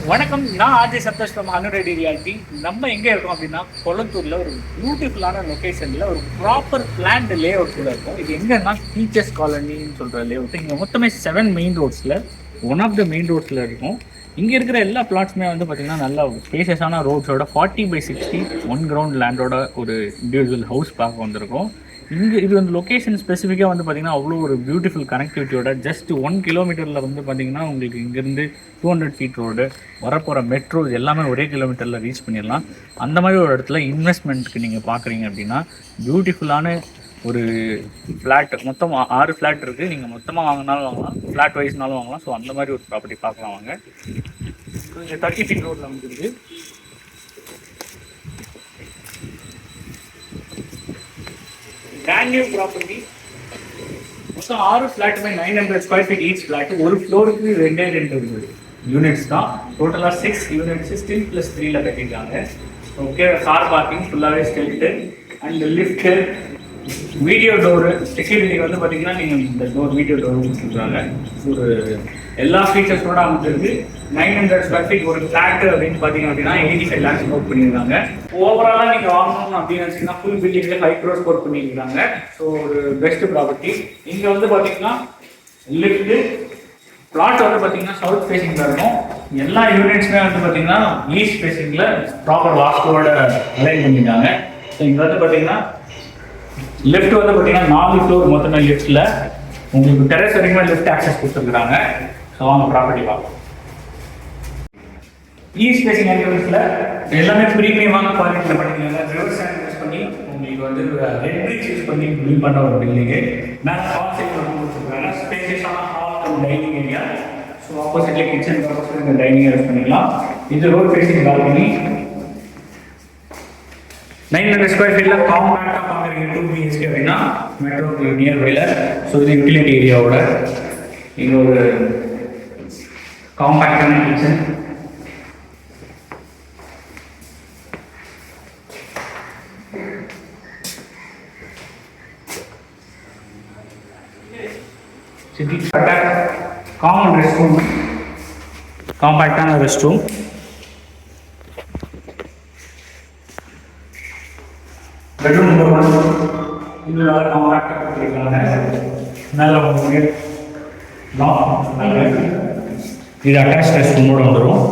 வணக்கம், நான் RJ Santhosh from அனுரெடி reality. நம்ம எங்கே இருக்கோம் அப்படின்னா கொளத்தூரில் ஒரு பியூட்டிஃபுல்லான லொக்கேஷனில் ஒரு ப்ராப்பர் பிளான்டு லே அவுட்ஸில் இருக்கும். இது எங்கன்னா டீச்சர்ஸ் காலனின்னு சொல்கிற லே அவுட். இங்கே மொத்தமே 7 மெயின் ரோட்ஸில் ஒன் ஆஃப் த மெயின் ரோட்ஸில் இருக்கும். இங்கே இருக்கிற எல்லா பிளாட்ஸுமே வந்து பார்த்திங்கன்னா நல்லா ஸ்பேஷியஸான ரோட்ஸோட 40/60 1 கிரவுண்ட் லேண்டோட ஒரு இண்டிவிஜுவல் ஹவுஸ் பார்க்க வந்திருக்கும். இங்கே இது வந்து லொக்கேஷன் ஸ்பெசிஃபிக்காக வந்து பார்த்திங்கன்னா அவ்வளோ ஒரு பியூட்டிஃபுல் கனெக்டிவிட்டியோட ஜஸ்ட் 1 கிலோமீட்டரில் வந்து பார்த்திங்கன்னா உங்களுக்கு இங்கேருந்து 200 ஃபீட் ரோடு, வரப்போகிற மெட்ரோ எல்லாமே ஒரே கிலோமீட்டரில் ரீச் பண்ணிடலாம். அந்த மாதிரி ஒரு இடத்துல இன்வெஸ்ட்மெண்ட்டுக்கு நீங்கள் பார்க்குறீங்க அப்படின்னா பியூட்டிஃபுல்லான ஒரு ஃப்ளாட், மொத்தம் 6 ஃப்ளாட் இருக்குது. நீங்கள் மொத்தமாக வாங்கினாலும் வாங்கலாம், ஃப்ளாட் வைஸ்னாலும் வாங்கலாம். ஸோ அந்த மாதிரி ஒரு ப்ராப்பர்ட்டி பார்க்கலாம் வாங்க. இங்கே 30 ஃபீட் ரோடில் வந்துருக்கு. Brand new property. மொத்தம் 6 ஃப்ளாட்டுமே 900 ஸ்கொயர் ஃபீட் ஈச் ஃப்ளாட். ஒரு ஃப்ளோருக்கு 2 யூனிட்ஸ் தான். டோட்டலாக 6 யூனிட்ஸ் ஸ்டில் ப்ளஸ் 3ல கட்டியிருக்காங்க. ஓகே, கார் பார்க்கிங் ஃபுல்லாகவே stilt and lift, video door, security வந்து பார்த்தீங்கன்னா நீங்கள் இந்த டோர் வீடியோ டோர் கொடுத்துருக்காங்க. ஒரு எல்லா ஃபீச்சர்ஸோட அமைச்சிருக்கு. 900 ஸ்கொயர் ஃபீட் ஒரு ஃப்ளாட்டு அப்படின்னு பார்த்தீங்க அப்படின்னா 85 lakhs நோட் பண்ணியிருக்காங்க. ஓவராலாக நீங்கள் வாங்கணும் அப்படின்னு வச்சிங்கன்னா ஃபுல் பில்டிங்கில் 5 crores கோட் பண்ணியிருக்காங்க. ஸோ ஒரு பெஸ்ட் ப்ராப்பர்ட்டி. இங்கே வந்து பார்த்தீங்கன்னா லிஃப்ட்டு, பிளாட் வந்து பார்த்தீங்கன்னா சவுத் ஃபேஸிங்கில் இருக்கும். எல்லா யூனிட்ஸுமே வந்து பார்த்தீங்கன்னா ஈஸ்ட் ஃபேஸிங்கில் ப்ராப்பர் வாஸ்துவோட அலைன் பண்ணியிருக்காங்க. ஸோ இங்கே வந்து பார்த்தீங்கன்னா லிஃப்ட் வந்து பார்த்தீங்கன்னா 4 ஃப்ளோர் மொத்தமே லிஃப்ட்டில் உங்களுக்கு டெரஸ் வரைக்குமே லிஃப்ட் ஆக்சஸ் கொடுத்துருக்குறாங்க. ஸோ அவங்க ப்ராப்பர்ட்டி பார்க்கலாம். ஈஸ்ட் ஃபேஸிங் என்ட்ரன்ஸில் எல்லாமே ப்ரீமியமான குவாலிட்டியில் பண்ணிக்கலாங்க. ரிவர்ஸ் ஹேண்ட் யூஸ் பண்ணி உங்களுக்கு வந்து ரெட் பிரிக்ஸ் யூஸ் பண்ணி பில்ட் பண்ண ஒரு பில்டிங்கு. மேலே ஹால் சைட் வந்து கொடுத்துருக்காங்க. ஸ்பேசியஸான hall and dining area. So ஆப்போசிட்லேயே கிச்சன் ஆப்போசிட் இந்த டைனிங் யூஸ் பண்ணிக்கலாம். இது ரோட் ஃபேஸிங் பால்கனி. 900 ஸ்கொயர் ஃபீட்டில் காம்பேக்டாக பார்க்குறீங்க 2 BHK அப்படின்னா மெட்ரோக்கு நியர்பையில். ஸோ இது யூட்டிலிட்டி ஏரியாவோட இது ஒரு காம்பேக்டான கிச்சன். காமன் ரெஸ்ட் ரூம், காம்பேக்டான ரெஸ்ட் ரூம். பெட்ரூம் நம்பர் 1 இதில் காம்பேக்டாக கொடுத்துருக்காங்க. மேலே உங்களுக்கு இது அட்டாச் ரெஸ்ட் ரூமோடு வந்துடும்.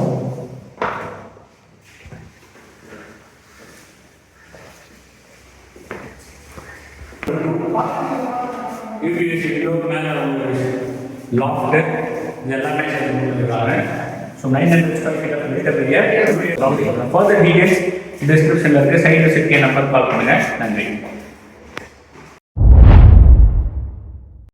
மேலே லாஃப்ட் எல்லாமே கொடுத்துருக்காங்க. So 900 square feet. Further details டிஸ்கிரிப்ஷனில் இருக்குது. சைட் விசிட்கே நம்பர் கால் பண்ணுங்கள். நன்றி.